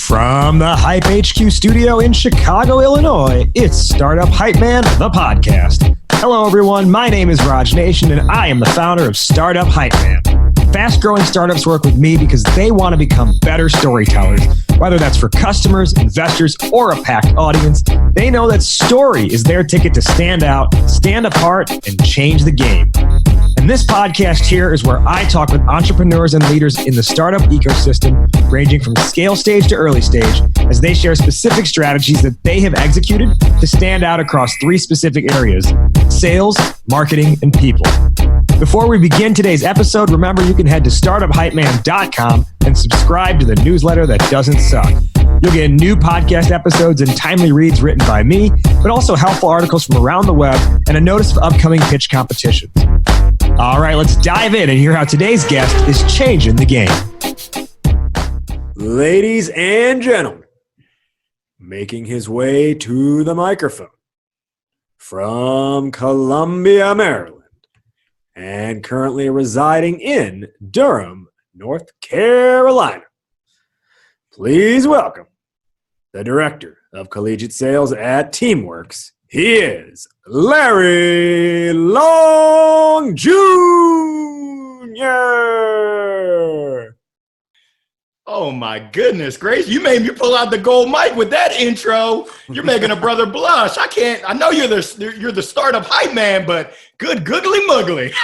From the Hype HQ studio in Chicago, Illinois, it's Startup Hype Man, the podcast. Hello, everyone. My name is Raj Nation, and I am the founder of Startup Hype Man. Fast-growing startups work with me because they want to become better storytellers. Whether that's for customers, investors, or a packed audience, they know that story is their ticket to stand out, stand apart, and change the game. And this podcast here is where I talk with entrepreneurs and leaders in the startup ecosystem, ranging from scale stage to early stage, as they share specific strategies that they have executed to stand out across three specific areas: sales, marketing, and people. Before we begin today's episode, remember you can head to startuphypeman.com and subscribe to the newsletter that doesn't suck. You'll get new podcast episodes and timely reads written by me, but also helpful articles from around the web and a notice of upcoming pitch competitions. All right, let's dive in and hear how today's guest is changing the game. Ladies and gentlemen, making his way to the microphone from Columbia, Maryland, and currently residing in Durham, North Carolina. Please welcome the Director of Collegiate Sales at Teamworks. He is Larry Long Jr. Oh my goodness, Grace, you made me pull out the gold mic with that intro. You're making a brother blush. I know you're the startup hype man, but good googly muggly.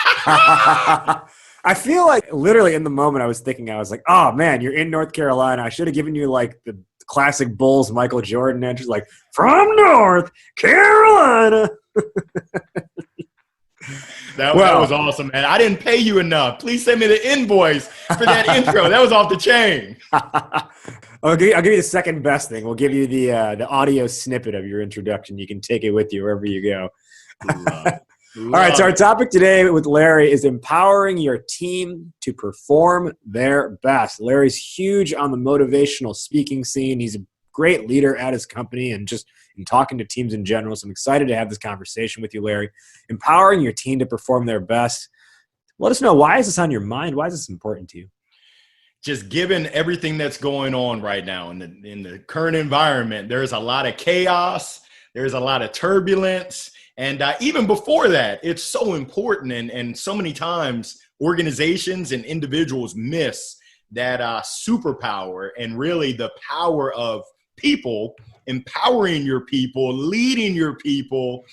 I feel like literally in the moment I was like, oh man, you're in North Carolina. I should have given you like the classic Bulls Michael Jordan entrance, like from North Carolina. That was awesome, man. I didn't pay you enough. Please send me the invoice for that intro. That was off the chain. I'll give you the second best thing. We'll give you the audio snippet of your introduction. You can take it with you wherever you go. All right, so our topic today with Larry is empowering your team to perform their best. Larry's huge on the motivational speaking scene. He's a great leader at his company and just in talking to teams in general. So I'm excited to have this conversation with you, Larry. Empowering your team to perform their best. Let us know, why is this on your mind? Why is this important to you? Just given everything that's going on right now in the current environment, there's a lot of chaos. There's a lot of turbulence. And even before that, it's so important. And so many times organizations and individuals miss that superpower and really the power of people, empowering your people, leading your people,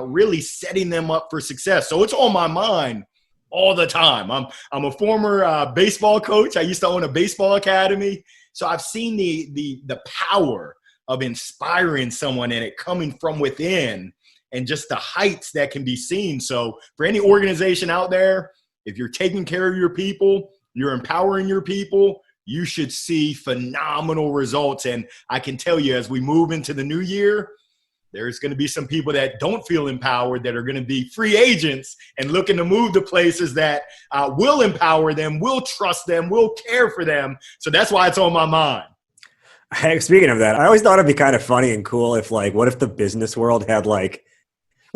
really setting them up for success. So it's on my mind all the time. I'm a former baseball coach. I used to own a baseball academy. So I've seen the power of inspiring someone and it coming from within, and just the heights that can be seen. So for any organization out there, if you're taking care of your people, you're empowering your people, you should see phenomenal results. And I can tell you, as we move into the new year, there's going to be some people that don't feel empowered that are going to be free agents and looking to move to places that will empower them, will trust them, will care for them. So that's why it's on my mind. Hey, speaking of that, I always thought it'd be kind of funny and cool if what if the business world had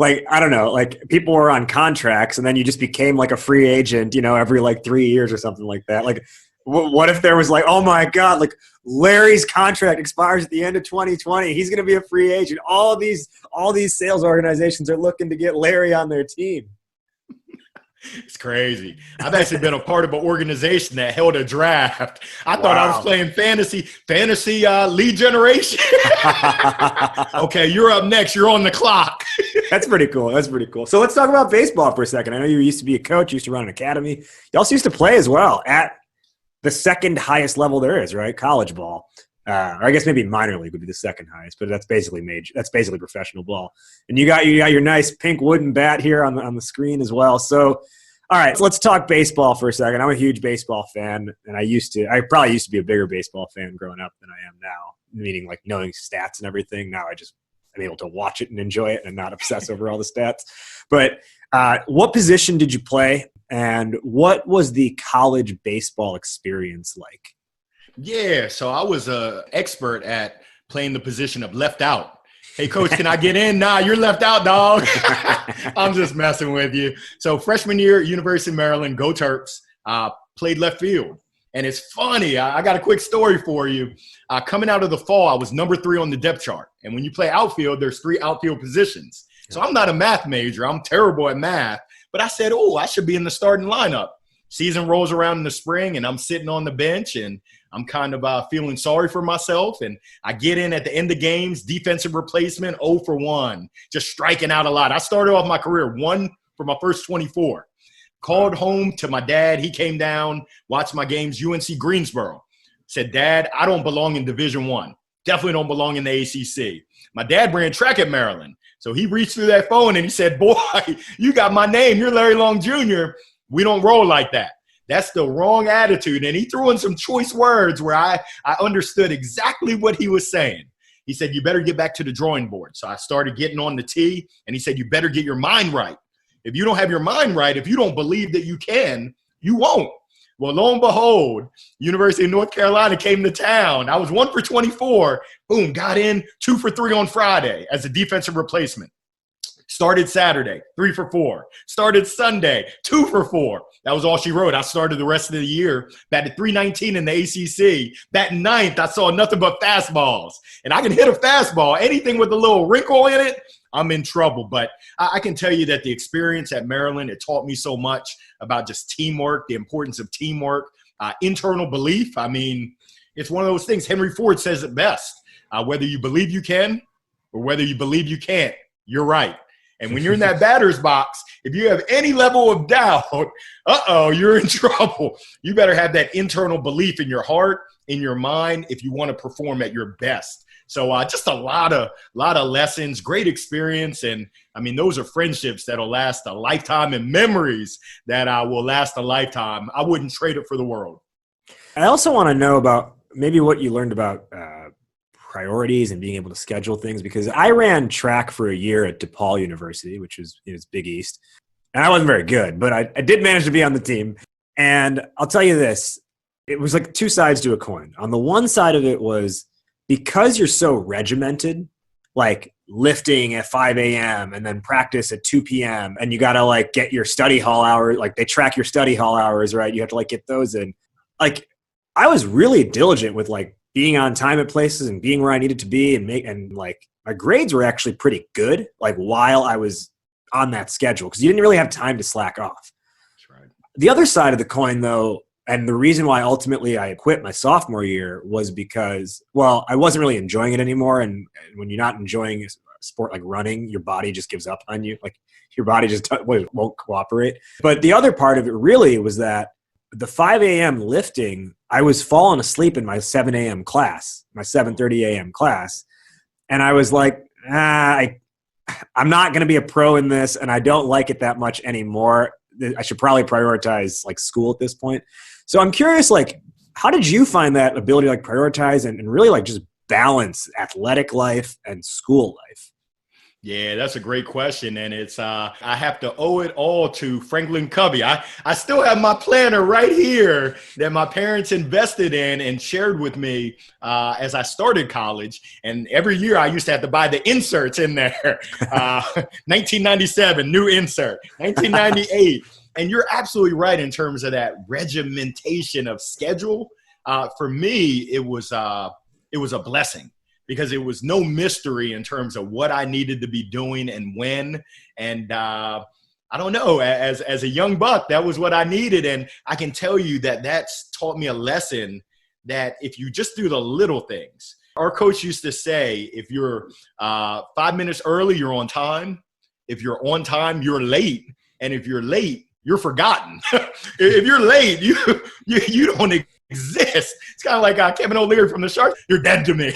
I don't know, people were on contracts and then you just became like a free agent, every 3 years or something like that. What if there was oh my God, Larry's contract expires at the end of 2020. He's going to be a free agent. All these sales organizations are looking to get Larry on their team. It's crazy. I've actually been a part of an organization that held a draft. I thought I was playing fantasy lead generation. Okay, you're up next. You're on the clock. That's pretty cool. So let's talk about baseball for a second. I know you used to be a coach, used to run an academy. You also used to play as well at the second highest level there is, right? College ball. Or I guess maybe minor league would be the second highest, but that's basically major. That's basically professional ball. And you got your nice pink wooden bat here on the screen as well. So, all right, so let's talk baseball for a second. I'm a huge baseball fan, and I probably used to be a bigger baseball fan growing up than I am now, meaning knowing stats and everything. Now I'm able to watch it and enjoy it and not obsess over all the stats. But what position did you play, and what was the college baseball experience like? Yeah, so I was an expert at playing the position of left out. Hey, coach, can I get in? Nah, you're left out, dog. I'm just messing with you. So freshman year, University of Maryland, go Terps, played left field. And it's funny. I got a quick story for you. Coming out of the fall, I was number 3 on the depth chart. And when you play outfield, there's 3 outfield positions. So I'm not a math major. I'm terrible at math. But I said, oh, I should be in the starting lineup. Season rolls around in the spring, and I'm sitting on the bench, and I'm kind of feeling sorry for myself. And I get in at the end of games, defensive replacement, 0 for 1, just striking out a lot. I started off my career 1 for my first 24. Called home to my dad. He came down, watched my games, UNC Greensboro. Said, Dad, I don't belong in Division I. Definitely don't belong in the ACC. My dad ran track at Maryland. So he reached through that phone and he said, boy, you got my name. You're Larry Long Jr. We don't roll like that. That's the wrong attitude. And he threw in some choice words where I understood exactly what he was saying. He said, you better get back to the drawing board. So I started getting on the tee, and he said, you better get your mind right. If you don't have your mind right, if you don't believe that you can, you won't. Well, lo and behold, University of North Carolina came to town. I was 1 for 24. Boom, got in 2 for 3 on Friday as a defensive replacement. Started Saturday, 3 for 4. Started Sunday, 2 for 4. That was all she wrote. I started the rest of the year, batted .319 in the ACC. Batting ninth, I saw nothing but fastballs. And I can hit a fastball. Anything with a little wrinkle in it, I'm in trouble. But I can tell you that the experience at Maryland, it taught me so much about just teamwork, the importance of teamwork, internal belief. I mean, it's one of those things. Henry Ford says it best. Whether you believe you can or whether you believe you can't, you're right. And when you're in that batter's box, if you have any level of doubt, you're in trouble. You better have that internal belief in your heart, in your mind, if you want to perform at your best. So just a lot of lessons, great experience. And I mean, those are friendships that'll last a lifetime and memories that will last a lifetime. I wouldn't trade it for the world. I also want to know about maybe what you learned about priorities and being able to schedule things, because I ran track for a year at DePaul University, which is Big East. And I wasn't very good, but I did manage to be on the team. And I'll tell you this, it was like 2 sides to a coin. On the one side of it was, because you're so regimented, like lifting at 5 a.m. and then practice at 2 p.m. and you got to like get your study hall hours, like they track your study hall hours, right? You have to like get those in. Like I was really diligent with like being on time at places and being where I needed to be, and like my grades were actually pretty good, like while I was on that schedule, because you didn't really have time to slack off. That's right. The other side of the coin though, and the reason why ultimately I quit my sophomore year was because, well, I wasn't really enjoying it anymore. And when you're not enjoying a sport like running, your body just gives up on you. Like your body just won't cooperate. But the other part of it really was that the 5 a.m. lifting, I was falling asleep in my 7 a.m. class, my 7:30 a.m. class. And I was like, I'm not going to be a pro in this, and I don't like it that much anymore. I should probably prioritize like school at this point. So I'm curious, like, how did you find that ability to like prioritize and really like just balance athletic life and school life? Yeah, that's a great question. And it's I have to owe it all to Franklin Covey. I still have my planner right here that my parents invested in and shared with me as I started college. And every year I used to have to buy the inserts in there. 1997, new insert. 1998. And you're absolutely right in terms of that regimentation of schedule. For me, it was a blessing, because it was no mystery in terms of what I needed to be doing and when. And I don't know, as a young buck, that was what I needed. And I can tell you that that's taught me a lesson that if you just do the little things, our coach used to say, if you're 5 minutes early, you're on time. If you're on time, you're late. And if you're late, you're forgotten. If you're late, you don't exist. It's kind of like Kevin O'Leary from the Sharks. You're dead to me.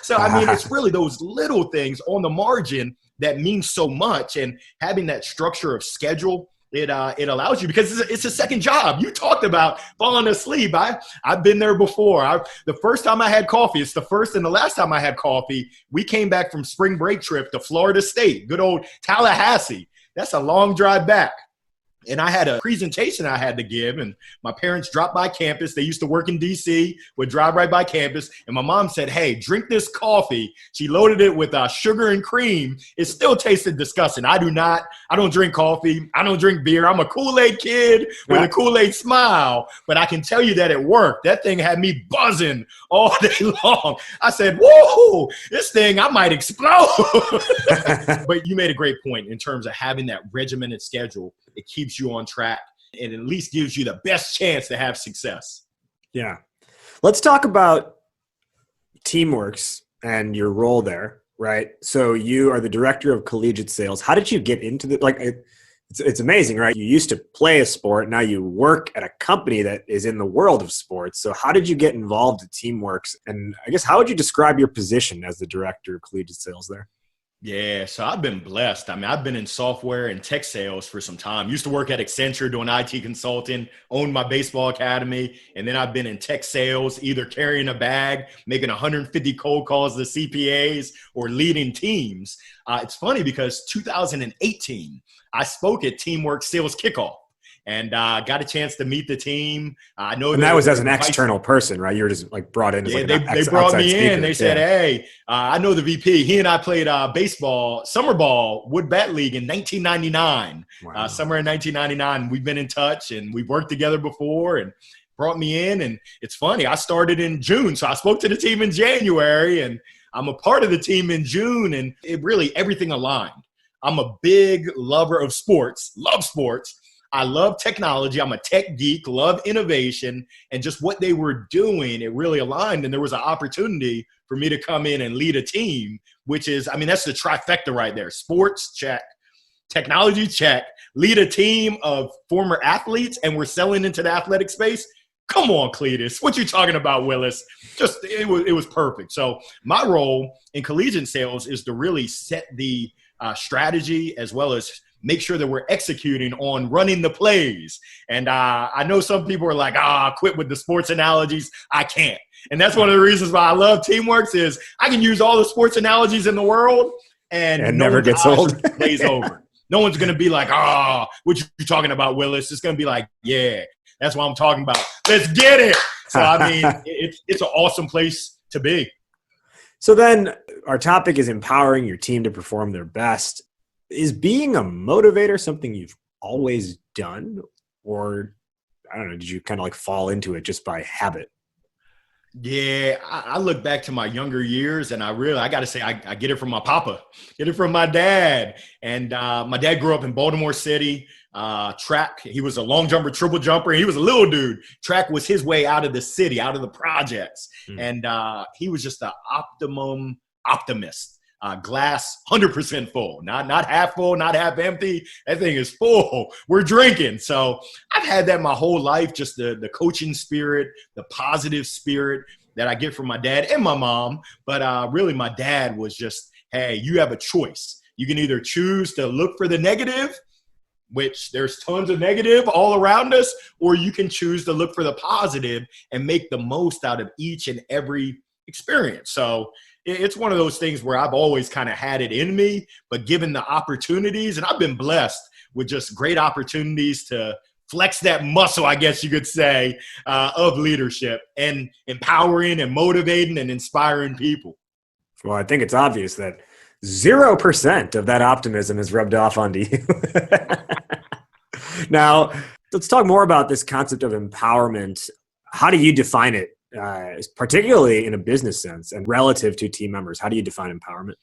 So, I mean, it's really those little things on the margin that mean so much. And having that structure of schedule, it allows you, because it's a second job. You talked about falling asleep. I've been there before. The first time I had coffee, it's the first and the last time I had coffee, we came back from spring break trip to Florida State, good old Tallahassee. That's a long drive back. And I had a presentation I had to give, and my parents dropped by campus. They used to work in DC, would drive right by campus. And my mom said, hey, drink this coffee. She loaded it with sugar and cream. It still tasted disgusting. I don't drink coffee. I don't drink beer. I'm a Kool-Aid kid with a Kool-Aid smile. But I can tell you that it worked. That thing had me buzzing all day long. I said, whoa, this thing, I might explode. But you made a great point in terms of having that regimented schedule. It keeps you on track and at least gives you the best chance to have success. Yeah. Let's talk about Teamworks and your role there, right? So you are the director of collegiate sales. How did you get into it's amazing, right? You used to play a sport. Now you work at a company that is in the world of sports. So how did you get involved at Teamworks? And I guess, how would you describe your position as the director of collegiate sales there? Yeah, so I've been blessed. I mean, I've been in software and tech sales for some time. Used to work at Accenture doing IT consulting, owned my baseball academy, and then I've been in tech sales, either carrying a bag, making 150 cold calls to CPAs, or leading teams. It's funny because 2018, I spoke at Teamworks Sales Kickoff. And got a chance to meet the team. I know, and that was as an external person, right? You were just like brought in. As yeah, like they brought me speaker. in. They said, "Hey, I know the VP. He and I played baseball, summer ball, Wood Bat League in 1999. Wow. Summer in 1999. We've been in touch and we've worked together before." And brought me in. And it's funny. I started in June, so I spoke to the team in January, and I'm a part of the team in June. And it really everything aligned. I'm a big lover of sports. Love sports. I love technology. I'm a tech geek, love innovation, and just what they were doing, it really aligned. And there was an opportunity for me to come in and lead a team, which is, I mean, that's the trifecta right there. Sports, check. Technology, check. Lead a team of former athletes, and we're selling into the athletic space. Come on, Cletus. What you talking about, Willis? It was perfect. So my role in collegiate sales is to really set the strategy, as well as make sure that we're executing on running the plays. And I know some people are like, quit with the sports analogies. I can't. And that's one of the reasons why I love Teamworks is I can use all the sports analogies in the world and never gets old. Plays over. No one's going to be like, what you talking about, Willis? It's going to be like, yeah, that's what I'm talking about. Let's get it. So, I mean, it's an awesome place to be. So then our topic is empowering your team to perform their best. Is being a motivator something you've always done, or I don't know, did you kind of like fall into it just by habit? Yeah, I look back to my younger years, and I got to say, I get it from my papa, get it from my dad. And my dad grew up in Baltimore City. Track, he was a long jumper, triple jumper. He was a little dude. Track was his way out of the city, out of the projects. And he was just an optimum optimist. Glass 100% full, not half full, not half empty. That thing is full. We're drinking. So I've had that my whole life, just the coaching spirit, the positive spirit that I get from my dad and my mom. But really my dad was just, hey, you have a choice. You can either choose to look for the negative, which there's tons of negative all around us, or you can choose to look for the positive and make the most out of each and every experience. So it's one of those things where I've always kind of had it in me, but given the opportunities, and I've been blessed with just great opportunities to flex that muscle, I guess you could say, of leadership and empowering and motivating and inspiring people. Well, I think it's obvious that 0% of that optimism is rubbed off onto you. Now, let's talk more about this concept of empowerment. How do you define it? Particularly in a business sense and relative to team members, how do you define empowerment?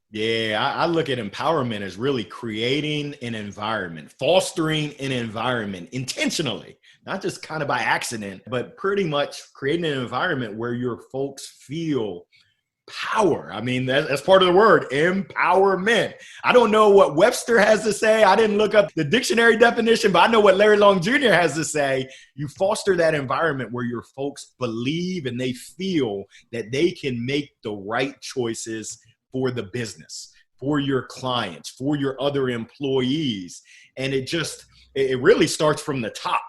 Yeah, I look at empowerment as really creating an environment, fostering an environment intentionally, not just kind of by accident, but pretty much creating an environment where your folks feel power. I mean, that's part of the word, empowerment. I don't know what Webster has to say. I didn't look up the dictionary definition, but I know what Larry Long Jr. has to say. You foster that environment where your folks believe and they feel that they can make the right choices for the business, for your clients, for your other employees. And it really starts from the top,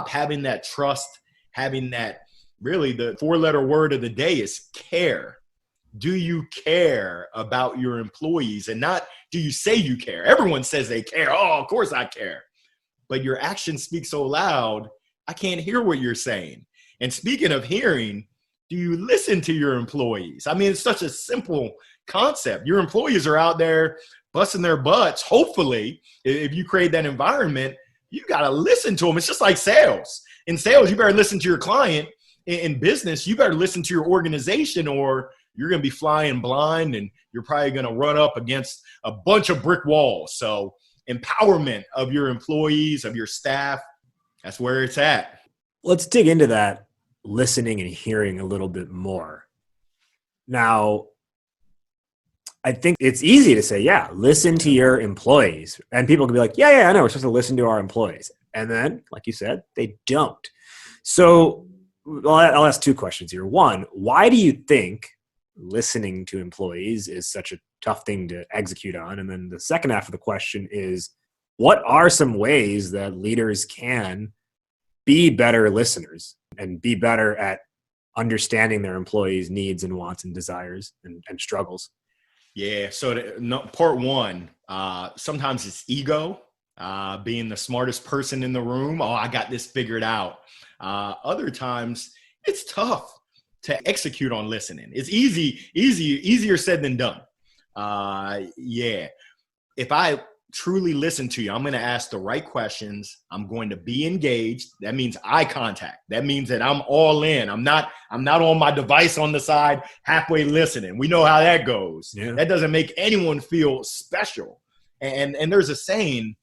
having that trust, having that. Really, the 4-letter word of the day is care. Do you care about your employees? And not do you say you care? Everyone says they care. Oh, of course I care. but your actions speak so loud, I can't hear what you're saying. And speaking of hearing, do you listen to your employees? I mean, it's such a simple concept. Your employees are out there busting their butts. Hopefully, if you create that environment, you got to listen to them. It's just like sales. In sales, you better listen to your client. In business, you better listen to your organization, or you're going to be flying blind and you're probably going to run up against a bunch of brick walls. So empowerment of your employees, of your staff, that's where it's at. Let's dig into that listening and hearing a little bit more. Now, I think it's easy to say, yeah, listen to your employees. And people can be like, yeah, I know, we're supposed to listen to our employees. And then, like you said, they don't. So I'll ask two questions here. One, why do you think listening to employees is such a tough thing to execute on? And then the second half of the question is, what are some ways that leaders can be better listeners and be better at understanding their employees' needs and wants and desires and struggles? Yeah. So part one, sometimes it's ego, being the smartest person in the room. Oh, I got this figured out. Other times it's tough to execute on listening. It's easier said than done. Yeah. If I truly listen to you, I'm going to ask the right questions. I'm going to be engaged. That means eye contact. That means that I'm all in. I'm not on my device on the side, halfway listening. We know how that goes. Yeah. That doesn't make anyone feel special. And there's a saying,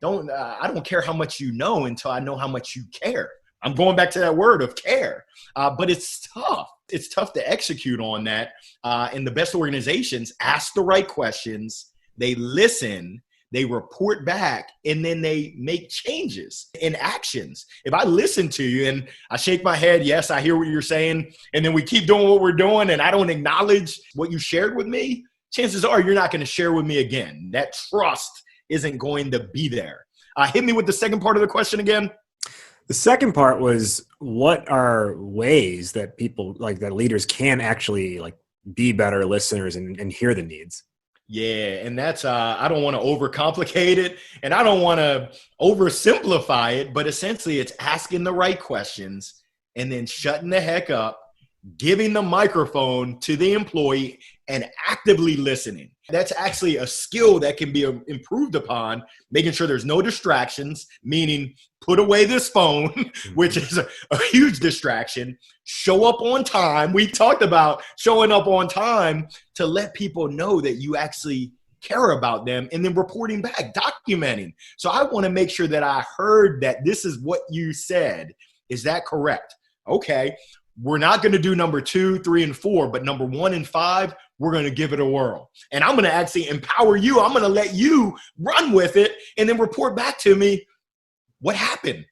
I don't care how much you know until I know how much you care. I'm going back to that word of care, but it's tough. It's tough to execute on that. And the best organizations ask the right questions. They listen, they report back, and then they make changes in actions. If I listen to you and I shake my head, yes, I hear what you're saying, and then we keep doing what we're doing and I don't acknowledge what you shared with me, chances are you're not going to share with me again. That trust isn't going to be there. Hit me with the second part of the question again. The second part was, what are ways that people, like that leaders can actually like be better listeners and hear the needs? Yeah. And that's, I don't want to overcomplicate it and I don't want to oversimplify it, but essentially it's asking the right questions and then shutting the heck up, giving the microphone to the employee and actively listening. That's actually a skill that can be improved upon, making sure there's no distractions, meaning put away this phone, which is a huge distraction. Show up on time. We talked about showing up on time to let people know that you actually care about them, and then reporting back, documenting. So I want to make sure that I heard that this is what you said. Is that correct? Okay. We're not going to do number 2, 3, and 4, but number 1 and 5, we're going to give it a whirl. And I'm going to actually empower you. I'm going to let you run with it and then report back to me what happened.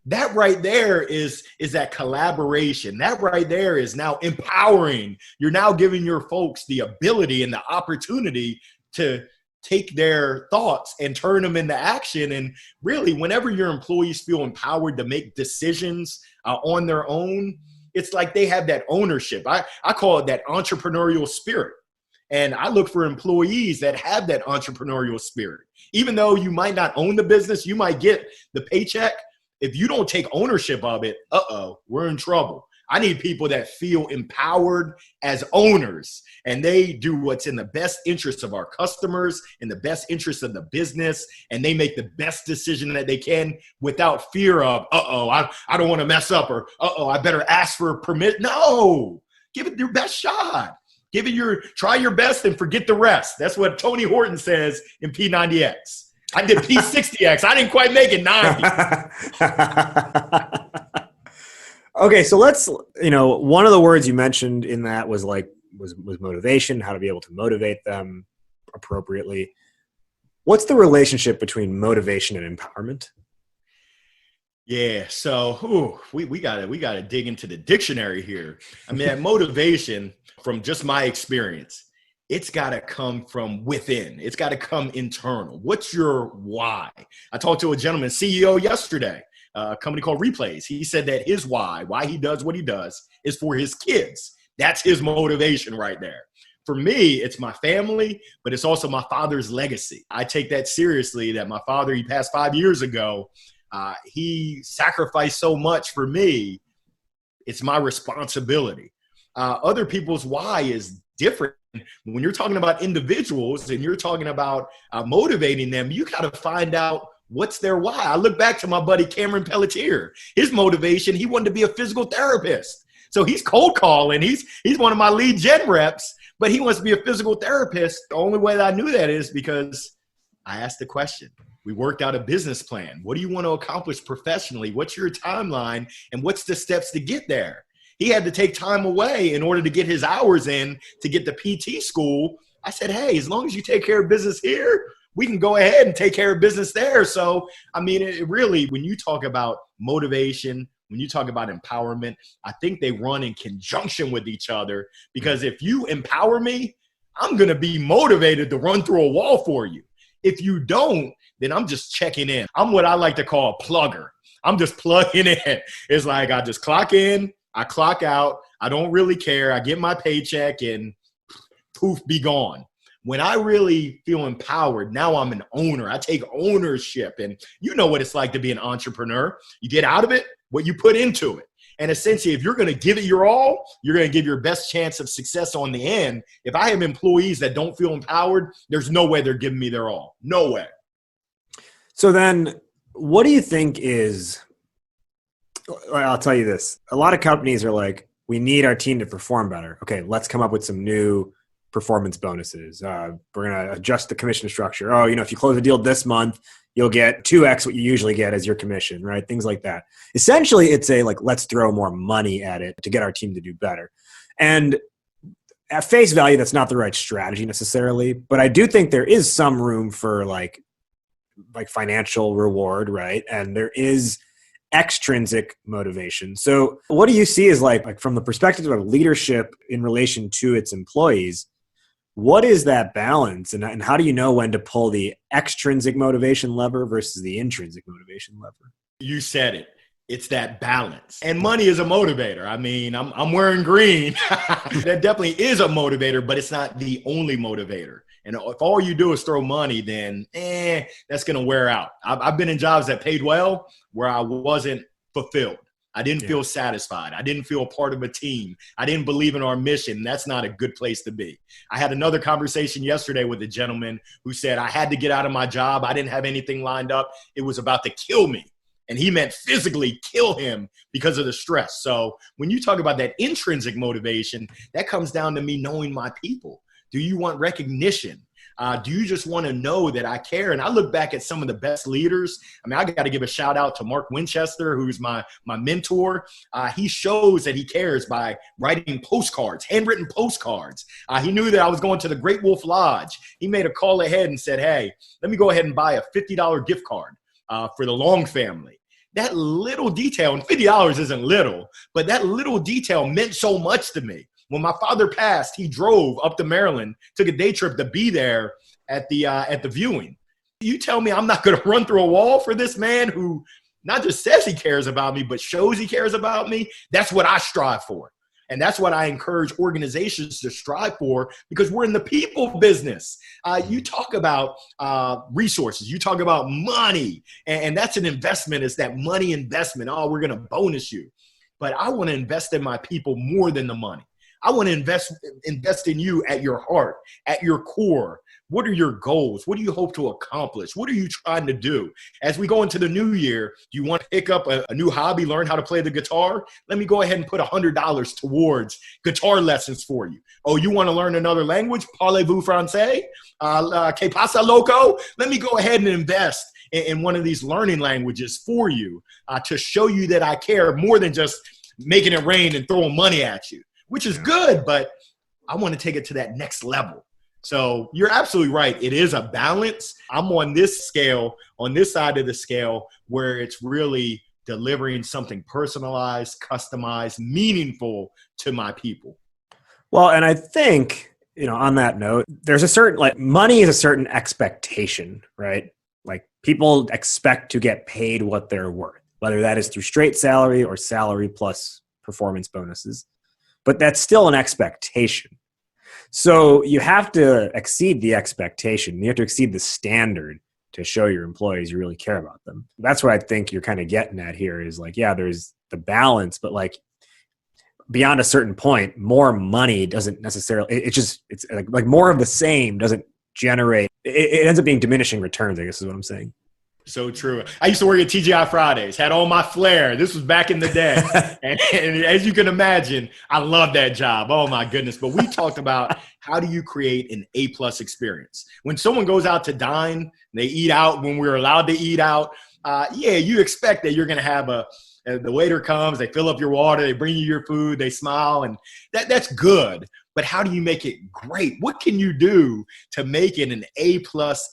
That right there is that collaboration. That right there is now empowering. You're now giving your folks the ability and the opportunity to take their thoughts and turn them into action. And really, whenever your employees feel empowered to make decisions on their own, it's like they have that ownership. I call it that entrepreneurial spirit. And I look for employees that have that entrepreneurial spirit. Even though you might not own the business, you might get the paycheck. If you don't take ownership of it, we're in trouble. I need people that feel empowered as owners, and they do what's in the best interest of our customers, in the best interest of the business, and they make the best decision that they can without fear of, I don't want to mess up, or I better ask for permit. No, give it your best shot. Try your best and forget the rest. That's what Tony Horton says in P90X. I did P60X. I didn't quite make it 90. Okay, so let's, one of the words you mentioned in that was motivation, how to be able to motivate them appropriately. What's the relationship between motivation and empowerment? Yeah, so we gotta dig into the dictionary here. I mean, that motivation, from just my experience, it's got to come from within. It's got to come internal. What's your why? I talked to a gentleman, CEO yesterday, a company called Replays. He said that his why he does what he does, is for his kids. That's his motivation right there. For me, it's my family, but it's also my father's legacy. I take that seriously, that my father, he passed 5 years ago. He sacrificed so much for me. It's my responsibility. Other people's why is different. When you're talking about individuals and you're talking about motivating them, you got to find out what's their why. I look back to my buddy Cameron Pelletier. His motivation, he wanted to be a physical therapist. So he's cold calling. He's one of my lead gen reps, but he wants to be a physical therapist. The only way that I knew that is because I asked the question. We worked out a business plan. What do you want to accomplish professionally? What's your timeline? And what's the steps to get there? He had to take time away in order to get his hours in to get the PT school. I said, hey, as long as you take care of business here, we can go ahead and take care of business there. So, I mean, it really, when you talk about motivation, when you talk about empowerment, I think they run in conjunction with each other, because if you empower me, I'm going to be motivated to run through a wall for you. If you don't, then I'm just checking in. I'm what I like to call a plugger. I'm just plugging in. It's like I just clock in, I clock out. I don't really care. I get my paycheck and poof, be gone. When I really feel empowered, now I'm an owner. I take ownership. And you know what it's like to be an entrepreneur. You get out of it what you put into it. And essentially, if you're going to give it your all, you're going to give your best chance of success on the end. If I have employees that don't feel empowered, there's no way they're giving me their all. No way. So then what do you think is, I'll tell you this. A lot of companies are like, we need our team to perform better. Okay, let's come up with some new performance bonuses. We're going to adjust the commission structure. Oh, if you close a deal this month, you'll get 2x what you usually get as your commission, right? Things like that. Essentially, it's let's throw more money at it to get our team to do better. And at face value, that's not the right strategy necessarily, but I do think there is some room for like financial reward, right? And there is extrinsic motivation. So what do you see as like from the perspective of leadership in relation to its employees? What is that balance, and how do you know when to pull the extrinsic motivation lever versus the intrinsic motivation lever? You said it. It's that balance. And money is a motivator. I mean, I'm wearing green. That definitely is a motivator, but it's not the only motivator. And if all you do is throw money, then that's going to wear out. I've been in jobs that paid well where I wasn't fulfilled. I didn't feel satisfied. I didn't feel part of a team. I didn't believe in our mission. That's not a good place to be. I had another conversation yesterday with a gentleman who said, I had to get out of my job. I didn't have anything lined up. It was about to kill me. And he meant physically kill him because of the stress. So when you talk about that intrinsic motivation, that comes down to me knowing my people. Do you want recognition? Do you just want to know that I care? And I look back at some of the best leaders. I mean, I got to give a shout out to Mark Winchester, who's my mentor. He shows that he cares by writing postcards, handwritten postcards. He knew that I was going to the Great Wolf Lodge. He made a call ahead and said, hey, let me go ahead and buy a $50 gift card for the Long family. That little detail, and $50 isn't little, but that little detail meant so much to me. When my father passed, he drove up to Maryland, took a day trip to be there at the viewing. You tell me I'm not going to run through a wall for this man who not just says he cares about me, but shows he cares about me? That's what I strive for. And that's what I encourage organizations to strive for, because we're in the people business. You talk about resources, you talk about money, and that's an investment. It's that money investment. Oh, we're going to bonus you. But I want to invest in my people more than the money. I want to invest in you at your heart, at your core. What are your goals? What do you hope to accomplish? What are you trying to do? As we go into the new year, do you want to pick up a new hobby, learn how to play the guitar? Let me go ahead and put $100 towards guitar lessons for you. Oh, you want to learn another language? Parlez-vous français? Que pasa, loco? Let me go ahead and invest in one of these learning languages for you to show you that I care more than just making it rain and throwing money at you, which is good, but I want to take it to that next level. So you're absolutely right. It is a balance. I'm on this scale, on this side of the scale, where it's really delivering something personalized, customized, meaningful to my people. Well, and I think, on that note, there's a certain, money is a certain expectation, right? Like people expect to get paid what they're worth, whether that is through straight salary or salary plus performance bonuses. But that's still an expectation. So you have to exceed the expectation. You have to exceed the standard to show your employees you really care about them. That's what I think you're kind of getting at here is like, yeah, there's the balance, but like beyond a certain point, more money doesn't necessarily, it's like more of the same doesn't generate, it ends up being diminishing returns, I guess is what I'm saying. So true. I used to work at TGI Fridays, had all my flair. This was back in the day. and as you can imagine, I love that job. Oh my goodness. But we talked about how do you create an A+ experience? When someone goes out to dine, they eat out when we're allowed to eat out. You expect that you're going to have the waiter comes, they fill up your water, they bring you your food, they smile, and that's good. But how do you make it great? What can you do to make it an A+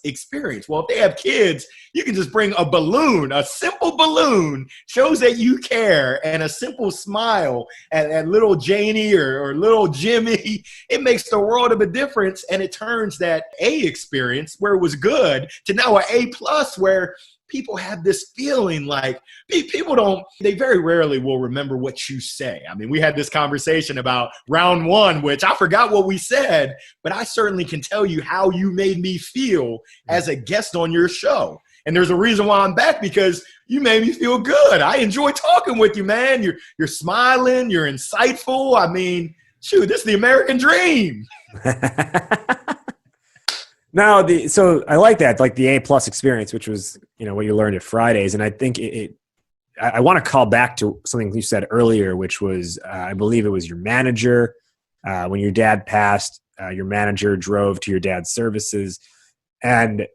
experience? Well, if they have kids, you can just bring a balloon. A simple balloon shows that you care, and a simple smile at little Janie or little Jimmy, it makes the world of a difference, and it turns that A experience where it was good to now an A+ where people have this feeling like they very rarely will remember what you say. I mean, we had this conversation about round one, which I forgot what we said, but I certainly can tell you how you made me feel as a guest on your show. And there's a reason why I'm back, because you made me feel good. I enjoy talking with you, man. You're smiling, you're insightful. I mean, shoot, this is the American dream. Now, so I like that, like the A+ experience, which was, what you learned at Fridays. And I think I want to call back to something you said earlier, which was, I believe it was your manager. When your dad passed, your manager drove to your dad's services. And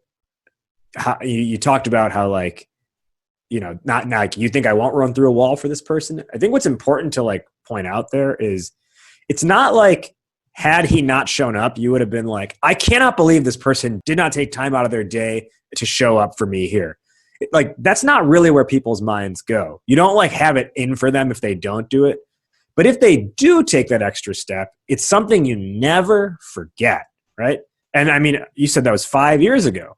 how, you talked about how not like, you think I won't run through a wall for this person. I think what's important to point out there is it's not like, had he not shown up, you would have been like, I cannot believe this person did not take time out of their day to show up for me here. That's not really where people's minds go. You don't have it in for them if they don't do it. But if they do take that extra step, it's something you never forget, right? And I mean, you said that was 5 years ago.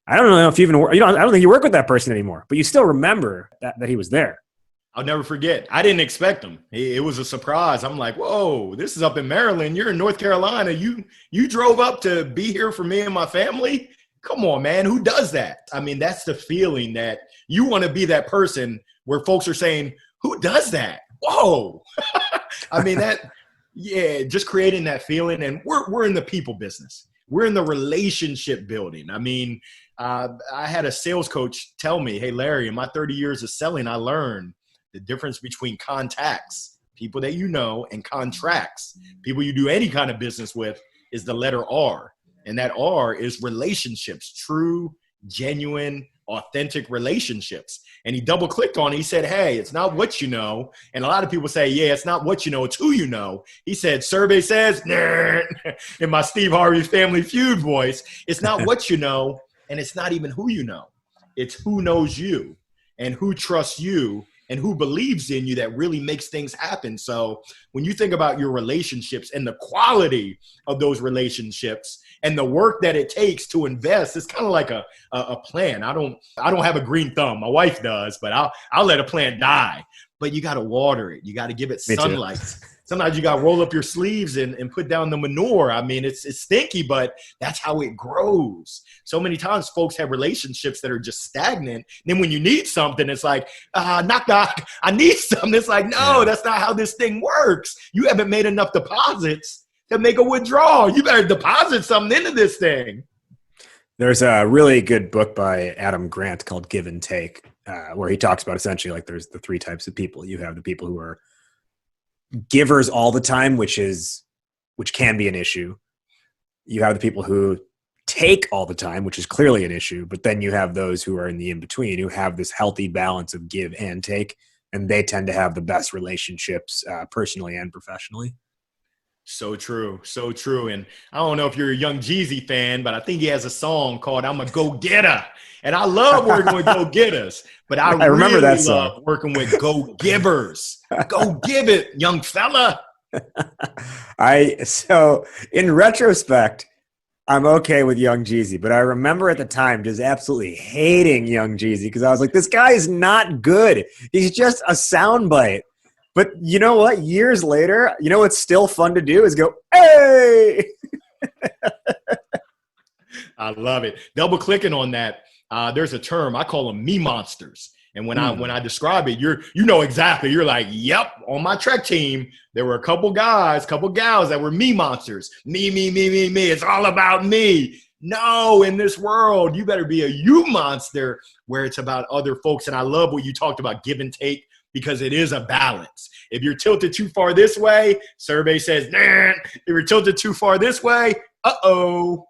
I don't know if you even, I don't think you work with that person anymore, but you still remember that he was there. I'll never forget. I didn't expect him. It was a surprise. I'm like, whoa, this is up in Maryland. You're in North Carolina. You drove up to be here for me and my family? Come on, man. Who does that? I mean, that's the feeling that you want to be that person where folks are saying, who does that? Whoa. I mean, just creating that feeling. And we're in the people business. We're in the relationship building. I mean, I had a sales coach tell me, hey, Larry, in my 30 years of selling, I learned the difference between contacts, people that you know, and contracts, people you do any kind of business with, is the letter R. And that R is relationships, true, genuine, authentic relationships. And he double clicked on it. He said, hey, it's not what you know. And a lot of people say, yeah, it's not what you know, it's who you know. He said, survey says, in my Steve Harvey Family Feud voice, it's not what you know, and it's not even who you know. It's who knows you and who trusts you and who believes in you that really makes things happen. So when you think about your relationships and the quality of those relationships and the work that it takes to invest, it's kind of like a plan. I don't have a green thumb. My wife does, but I'll let a plant die. But you got to water it. You got to give it sunlight. Sometimes you got to roll up your sleeves and put down the manure. I mean, it's stinky, but that's how it grows. So many times folks have relationships that are just stagnant. And then when you need something, it's like, knock, knock, I need something. It's like, no, that's not how this thing works. You haven't made enough deposits to make a withdrawal. You better deposit something into this thing. There's a really good book by Adam Grant called Give and Take, where he talks about essentially there's the three types of people. You have the people who are givers all the time, which can be an issue. You have the people who take all the time, which is clearly an issue. But then you have those who are in the in-between, who have this healthy balance of give and take. And they tend to have the best relationships personally and professionally. So true. So true. And I don't know if you're a Young Jeezy fan, but I think he has a song called I'm a Go-Getter. And I love working with go-getters, but I remember really that song. love working with go-givers. Go give it, young fella. So in retrospect, I'm okay with Young Jeezy, but I remember at the time just absolutely hating Young Jeezy because I was like, this guy is not good. He's just a soundbite. But you know what? Years later, you know what's still fun to do is go, hey! I love it. Double clicking on that. There's a term I call them me monsters. And when I describe it, you know exactly. You're like, yep. On my Trek team, there were a couple guys, couple gals that were me monsters. Me. It's all about me. No, in this world, you better be a you monster where it's about other folks. And I love what you talked about, give and take, because it is a balance. If you're tilted too far this way, survey says, nah. If you're tilted too far this way, uh-oh.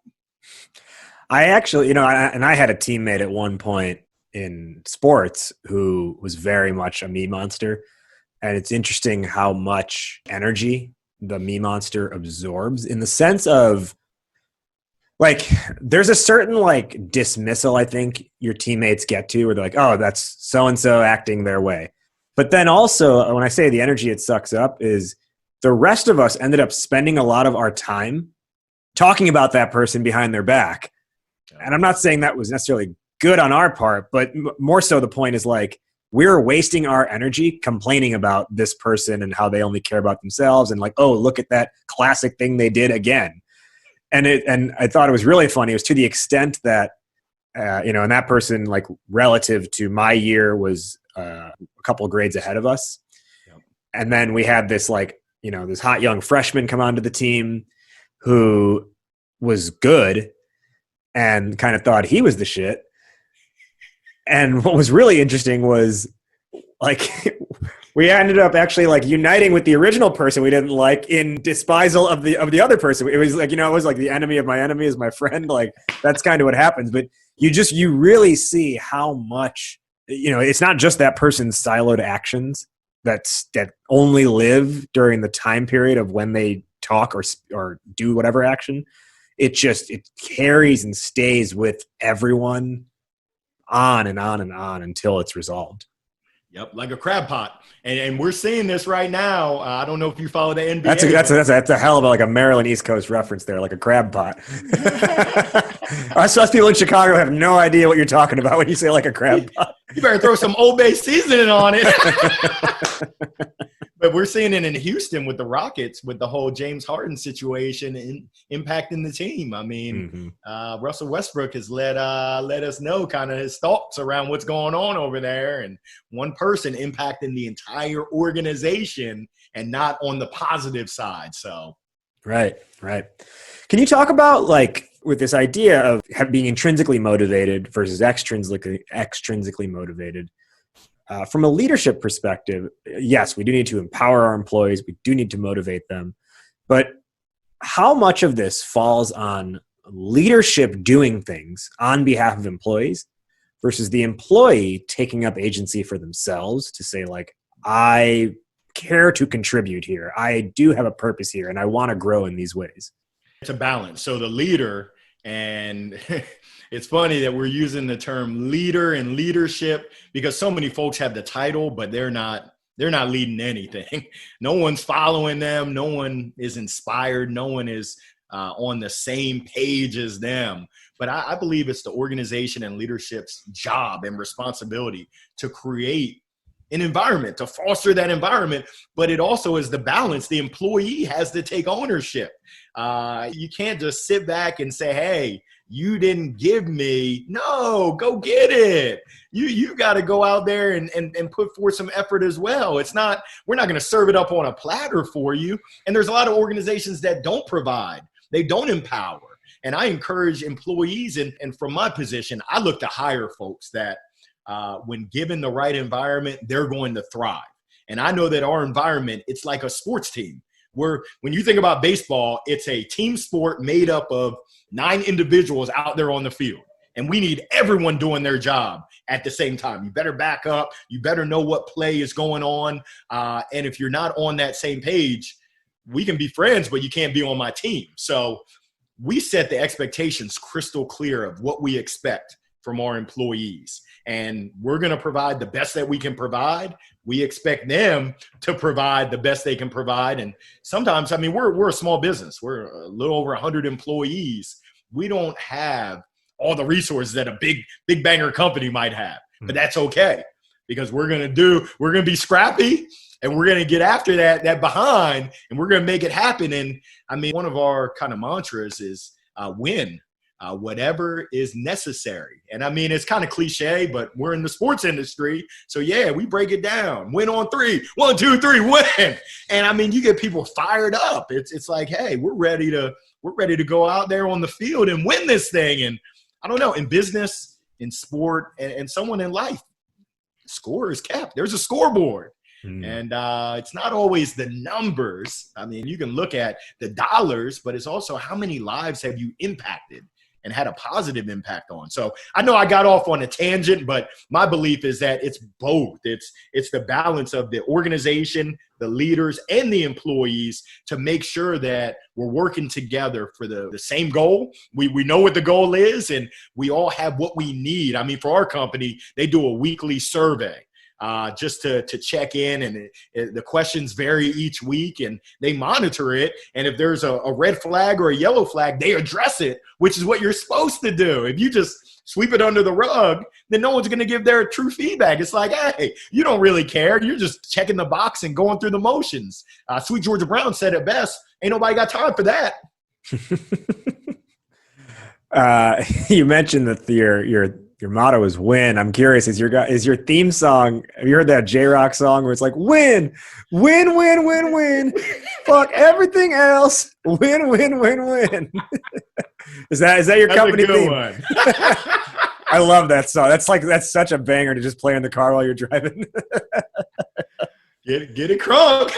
I actually, I had a teammate at one point in sports who was very much a me monster. And it's interesting how much energy the me monster absorbs, in the sense of, like, there's a certain, like, dismissal I think your teammates get to, where they're like, oh, that's so-and-so acting their way. But then also, when I say the energy it sucks up, is the rest of us ended up spending a lot of our time talking about that person behind their back. And I'm not saying that was necessarily good on our part, but more so the point is, like, we're wasting our energy complaining about this person and how they only care about themselves, and like, oh, look at that classic thing they did again. And I thought it was really funny. It was to the extent that, and that person, like, relative to my year, was a couple of grades ahead of us. Yep. And then we had this, like, this hot young freshman come onto the team who was good and kind of thought he was the shit. And what was really interesting was, like, we ended up actually, like, uniting with the original person we didn't like in despisal of the other person. It was like, it was like the enemy of my enemy is my friend. Like, that's kind of what happens. But you really see how much, it's not just that person's siloed actions that only live during the time period of when they talk or do whatever action. It carries and stays with everyone on and on and on until it's resolved. Yep, like a crab pot, and we're seeing this right now. I don't know if you follow the NBA. That's a hell of a Maryland East Coast reference there, like a crab pot. Us people in Chicago have no idea what you're talking about when you say like a crab pot. You better throw some Old Bay seasoning on it. But we're seeing it in Houston with the Rockets, with the whole James Harden situation impacting the team. I mean, Russell Westbrook has let us know kind of his thoughts around what's going on over there, and one person impacting the entire organization and not on the positive side. So, right. Can you talk about, like, with this idea of being intrinsically motivated versus extrinsically motivated? From a leadership perspective, yes, we do need to empower our employees. We do need to motivate them. But how much of this falls on leadership doing things on behalf of employees versus the employee taking up agency for themselves to say, like, I care to contribute here. I do have a purpose here, and I want to grow in these ways. It's a balance. So the leader, and it's funny that we're using the term leader and leadership because so many folks have the title, but they're not leading anything. No one's following them. No one is inspired. No one is on the same page as them. But I believe it's the organization and leadership's job and responsibility to create an environment, to foster that environment. But it also is the balance. The employee has to take ownership. You can't just sit back and say, hey, you didn't give me. No, go get it. You got to go out there and put forth some effort as well. We're not going to serve it up on a platter for you. And there's a lot of organizations that don't provide. They don't empower. And I encourage employees, and from my position, I look to hire folks that when given the right environment, they're going to thrive. And I know that our environment, it's like a sports team. Where when you think about baseball, it's a team sport made up of 9 individuals out there on the field. And we need everyone doing their job at the same time. You better back up. You better know what play is going on. And if you're not on that same page, we can be friends, but you can't be on my team. So we set the expectations crystal clear of what we expect from our employees. And we're going to provide the best that we can provide. We expect them to provide the best they can provide. And sometimes, I mean, we're a small business. We're a little over 100 employees. We don't have all the resources that a big banger company might have, but that's okay. because we're going to be scrappy, and we're going to get after that behind, and we're going to make it happen. And I mean, one of our kind of mantras is win. Whatever is necessary. And I mean, it's kind of cliche, but we're in the sports industry. So yeah, we break it down. Win on 3. 1, 2, 3, win. And I mean, you get people fired up. It's like, hey, we're ready to go out there on the field and win this thing. And I don't know, in business, in sport, and someone in life, score is kept. There's a scoreboard. And it's not always the numbers. I mean, you can look at the dollars, but it's also how many lives have you impacted and had a positive impact on. So I know I got off on a tangent, but my belief is that it's both. It's the balance of the organization, the leaders, and the employees to make sure that we're working together for the same goal. We know what the goal is, and we all have what we need. I mean, for our company, they do a weekly survey. Just to check in, and the questions vary each week, and they monitor it. And if there's a red flag or a yellow flag, they address it, which is what you're supposed to do. If you just sweep it under the rug, then no one's going to give their true feedback. It's like, hey, you don't really care. You're just checking the box and going through the motions. Sweet Georgia Brown said it best. Ain't nobody got time for that. You mentioned that your motto is win. I'm curious, is your theme song, have you heard that J-Rock song where it's like, win, win, win, win, win, fuck everything else, win, win, win, win. Is that your company theme? One. I love that song. That's such a banger to just play in the car while you're driving. Get it crunk.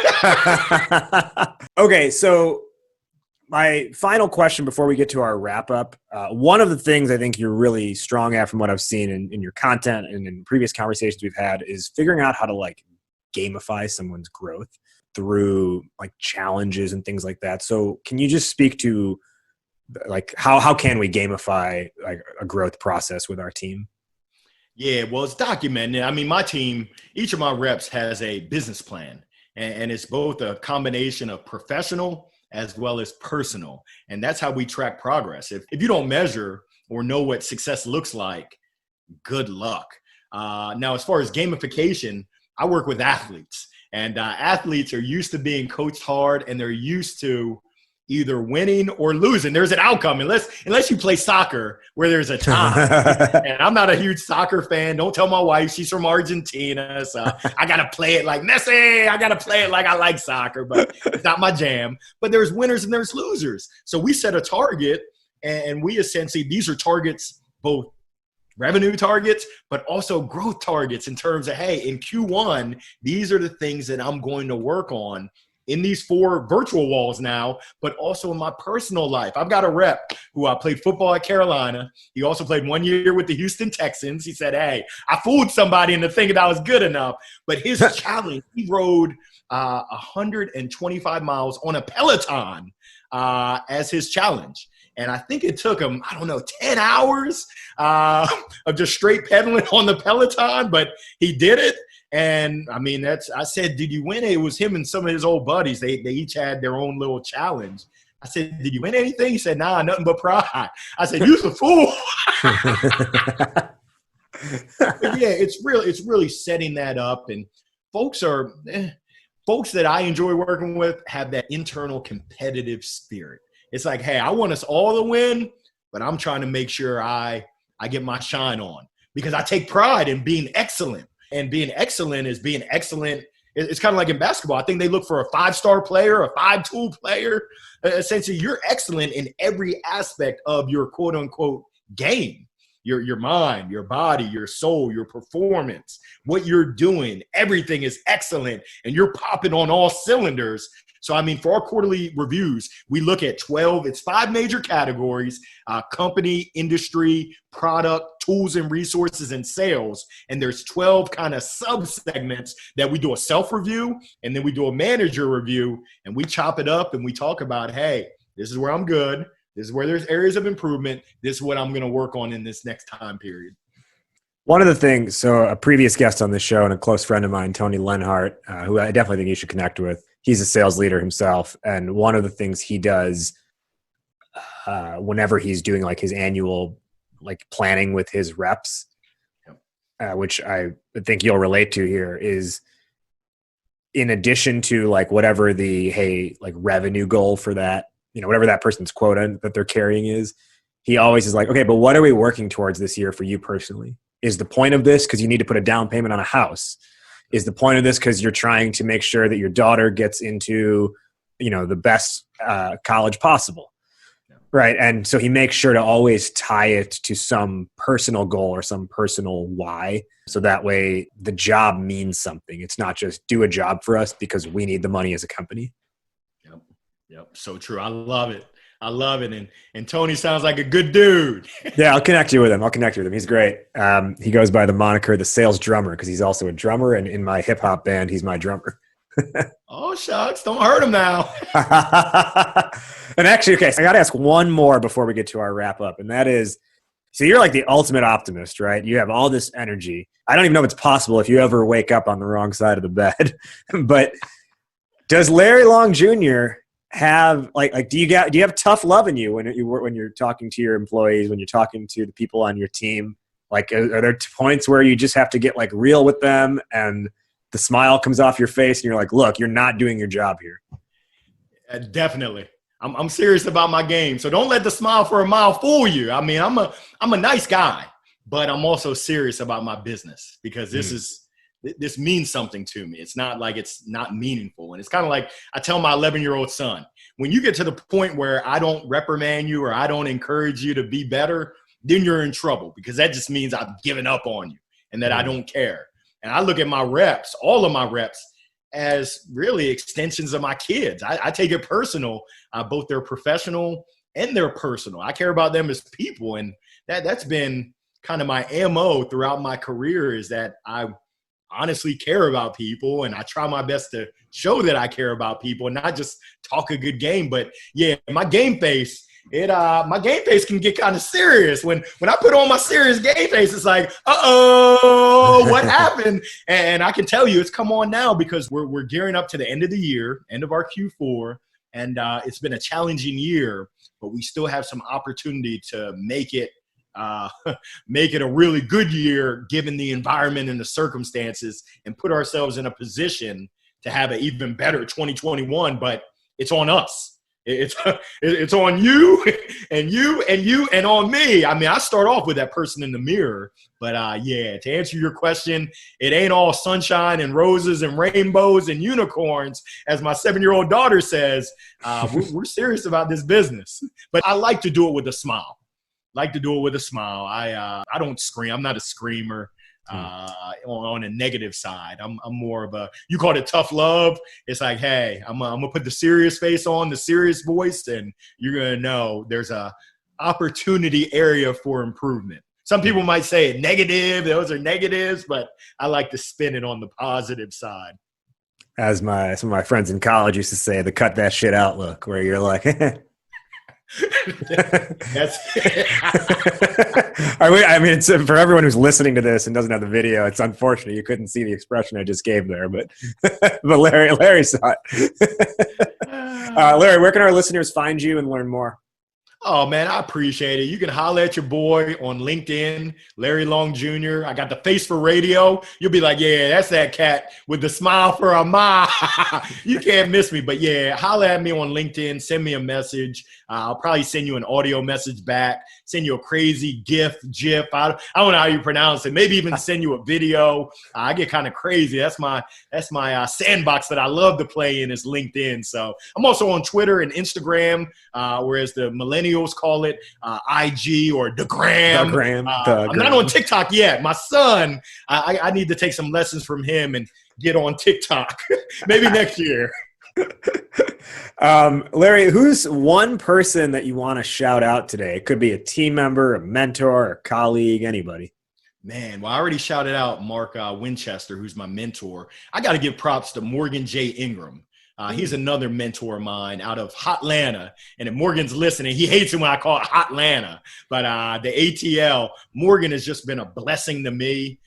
Okay, so my final question before we get to our wrap up, one of the things I think you're really strong at from what I've seen in your content and in previous conversations we've had is figuring out how to like gamify someone's growth through like challenges and things like that. So can you just speak to like how can we gamify like a growth process with our team? Yeah, well, it's documented. I mean, my team, each of my reps has a business plan, and it's both a combination of professional as well as personal. And that's how we track progress. If you don't measure or know what success looks like, good luck. Now, as far as gamification, I work with athletes, and athletes are used to being coached hard, and they're used to either winning or losing. There's an outcome, unless you play soccer where there's a tie. And I'm not a huge soccer fan. Don't tell my wife. She's from Argentina. So I got to play it like Messi. I got to play it like I like soccer, but it's not my jam. But there's winners and there's losers. So we set a target, and we essentially, these are targets, both revenue targets, but also growth targets in terms of, hey, in Q1, these are the things that I'm going to work on in these 4 virtual walls now, but also in my personal life. I've got a rep who played football at Carolina. He also played 1 year with the Houston Texans. He said, hey, I fooled somebody into thinking I was good enough. But his challenge, he rode 125 miles on a Peloton as his challenge. And I think it took him, 10 hours of just straight pedaling on the Peloton, but he did it. And I mean, I said, did you win? It was him and some of his old buddies. They each had their own little challenge. I said, did you win anything? He said, nah, nothing but pride. I said, you're the fool. But yeah, it's really setting that up. And folks that I enjoy working with have that internal competitive spirit. It's like, hey, I want us all to win, but I'm trying to make sure I get my shine on, because I take pride in being excellent. And being excellent is being excellent. It's kind of like in basketball. I think they look for a 5-star player, a 5-tool player. Essentially, you're excellent in every aspect of your quote-unquote game. Your mind, your body, your soul, your performance, what you're doing, everything is excellent, and you're popping on all cylinders. So, I mean, for our quarterly reviews, we look at 5 major categories: company, industry, product, tools and resources, and sales. And there's 12 kind of sub-segments that we do a self-review, and then we do a manager review, and we chop it up and we talk about, hey, this is where I'm good. This is where there's areas of improvement. This is what I'm going to work on in this next time period. One of the things, so a previous guest on the show and a close friend of mine, Tony Lenhart, who I definitely think you should connect with, he's a sales leader himself. And one of the things he does whenever he's doing like his annual like planning with his reps, which I think you'll relate to here, is in addition to like whatever the revenue goal for that, whatever that person's quota that they're carrying is, he always is like, okay, but what are we working towards this year for you personally? Is the point of this because you need to put a down payment on a house? Is the point of this because you're trying to make sure that your daughter gets into, the best college possible? Right. And so he makes sure to always tie it to some personal goal or some personal why. So that way the job means something. It's not just do a job for us because we need the money as a company. Yep. So true. I love it. And Tony sounds like a good dude. Yeah, I'll connect you with him. He's great. He goes by the moniker, the sales drummer, because he's also a drummer. And in my hip hop band, he's my drummer. Oh, shucks. Don't hurt him now. And actually, okay, so I got to ask one more before we get to our wrap up. And that is, so you're like the ultimate optimist, right? You have all this energy. I don't even know if it's possible if you ever wake up on the wrong side of the bed. But does Larry Long Jr. have do you have tough love in you when you're talking to your employees, when you're talking to the people on your team? Like, are there points where you just have to get like real with them and the smile comes off your face and you're like, look, you're not doing your job here? Definitely. I'm serious about my game. So don't let the smile for a mile fool you. I mean, I'm a nice guy, but I'm also serious about my business because this means something to me. It's not like it's not meaningful. And it's kind of like I tell my 11-year-old son, when you get to the point where I don't reprimand you or I don't encourage you to be better, then you're in trouble because that just means I've given up on you and that I don't care. And I look at my reps, all of my reps, as really extensions of my kids. I take it personal, both their professional and their personal. I care about them as people. And that's been kind of my MO throughout my career, is that I honestly care about people and I try my best to show that I care about people and not just talk a good game. But yeah, my game face, my game face can get kind of serious. When I put on my serious game face, it's like, what happened? And I can tell you it's come on now because we're gearing up to the end of the year, end of our Q4. And it's been a challenging year, but we still have some opportunity to make it a really good year given the environment and the circumstances, and put ourselves in a position to have an even better 2021. But it's on us. It's on you and you and you and on me. I mean, I start off with that person in the mirror, but yeah, to answer your question, it ain't all sunshine and roses and rainbows and unicorns, as my 7-year-old daughter says. We're serious about this business, but I like to do it with a smile. I don't scream. I'm not a screamer. On a negative side, I'm more of a, you call it tough love. It's like, hey, I'm gonna put the serious face on, the serious voice, and you're gonna know there's a opportunity area for improvement. Some people might say it negative; those are negatives, but I like to spin it on the positive side. As some of my friends in college used to say, the cut that shit out look, where you're like. That's I mean, it's for everyone who's listening to this and doesn't have the video. It's unfortunate you couldn't see the expression I just gave there, but Larry saw it. Larry, where can our listeners find you and learn more? Oh, man, I appreciate it. You can holler at your boy on LinkedIn, Larry Long Jr. I got the face for radio. You'll be like, yeah, that's that cat with the smile for a mile. You can't miss me. But, yeah, holler at me on LinkedIn. Send me a message. I'll probably send you an audio message back, send you a crazy GIF. I don't know how you pronounce it. Maybe even send you a video. I get kind of crazy. That's my sandbox that I love to play in, is LinkedIn. So I'm also on Twitter and Instagram, whereas the millennials call it IG or the gram. I'm not on TikTok yet. My son, I need to take some lessons from him and get on TikTok. Maybe next year. Larry, who's one person that you want to shout out today? It could be a team member, a mentor, a colleague, anybody. Man, well, I already shouted out Mark Winchester, who's my mentor. I got to give props to Morgan J. Ingram. He's another mentor of mine out of Hotlanta. And if Morgan's listening, he hates it when I call it Hotlanta. But the ATL, Morgan has just been a blessing to me.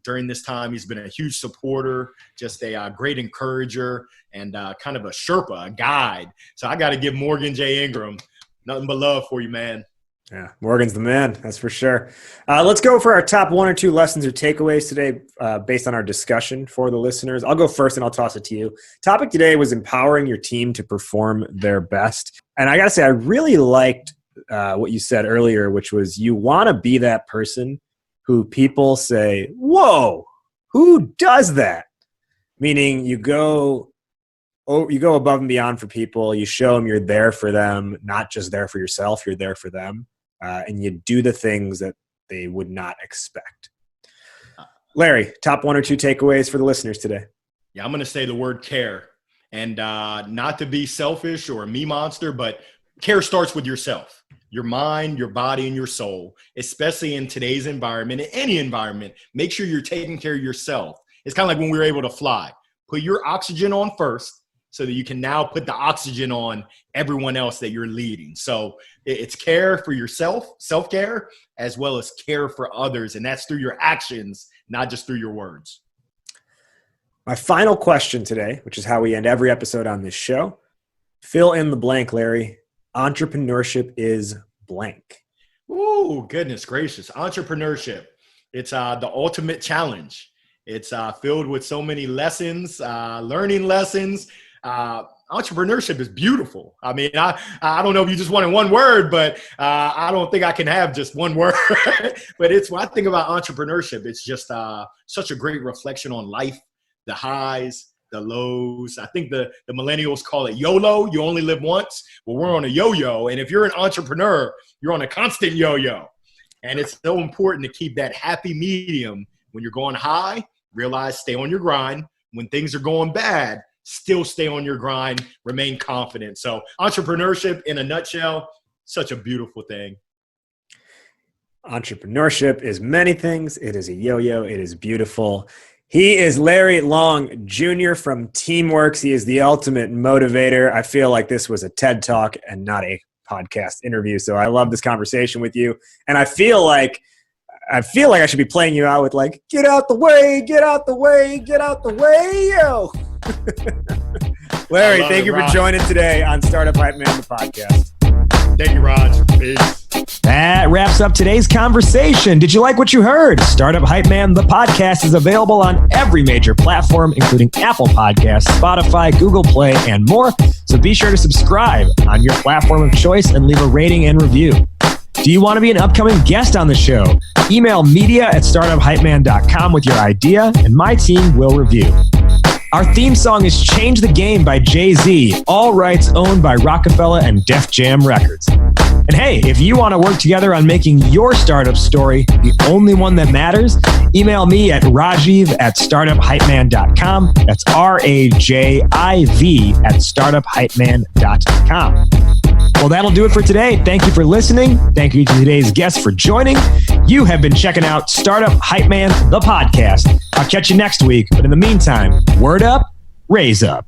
During this time, he's been a huge supporter, just a great encourager, and kind of a Sherpa, a guide. So I got to give Morgan J. Ingram nothing but love for you, man. Yeah, Morgan's the man. That's for sure. Let's go for our top 1 or 2 lessons or takeaways today based on our discussion for the listeners. I'll go first and I'll toss it to you. Topic today was empowering your team to perform their best. And I got to say, I really liked what you said earlier, which was you want to be that person who people say, whoa, who does that? Meaning you go above and beyond for people. You show them you're there for them, not just there for yourself. You're there for them. And you do the things that they would not expect. Larry, top 1 or 2 takeaways for the listeners today. Yeah, I'm going to say the word care. And not to be selfish or a me monster, but care starts with yourself, your mind, your body, and your soul, especially in today's environment, in any environment. Make sure you're taking care of yourself. It's kind of like when we were able to fly. Put your oxygen on first, so that you can now put the oxygen on everyone else that you're leading. So it's care for yourself, self-care, as well as care for others. And that's through your actions, not just through your words. My final question today, which is how we end every episode on this show. Fill in the blank, Larry. Entrepreneurship is blank. Ooh, goodness gracious. Entrepreneurship. It's the ultimate challenge. It's filled with so many lessons, learning lessons. Entrepreneurship is beautiful. I mean, I don't know if you just wanted one word, but I don't think I can have just one word. But it's when I think about entrepreneurship, it's just such a great reflection on life, the highs, the lows. I think the millennials call it YOLO. You only live once. Well, we're on a yo-yo. And if you're an entrepreneur, you're on a constant yo-yo. And it's so important to keep that happy medium. When you're going high, realize stay on your grind. When things are going bad, still stay on your grind, remain confident. So entrepreneurship in a nutshell, such a beautiful thing. Entrepreneurship is many things. It is a yo-yo. It is beautiful. He is Larry Long Jr. from Teamworks. He is the ultimate motivator. I feel like this was a TED Talk and not a podcast interview. So I love this conversation with you. And I feel like I should be playing you out with like, get out the way, get out the way, get out the way, yo. Larry, thank you for joining today on Startup Hype Man, the podcast. Thank you, Raj. Peace. That wraps up today's conversation. Did you like what you heard? Startup Hype Man, the podcast, is available on every major platform, including Apple Podcasts, Spotify, Google Play, and more. So be sure to subscribe on your platform of choice and leave a rating and review. Do you want to be an upcoming guest on the show? Email media@startuphypeman.com with your idea, and my team will review. Our theme song is Change the Game by Jay-Z, all rights owned by Rockefeller and Def Jam Records. And hey, if you want to work together on making your startup story the only one that matters, email me at rajiv@startuphypeman.com. That's RAJIV@startuphypeman.com. Well, that'll do it for today. Thank you for listening. Thank you to today's guests for joining. You have been checking out Startup Hype Man, the podcast. I'll catch you next week. But in the meantime, word up, raise up.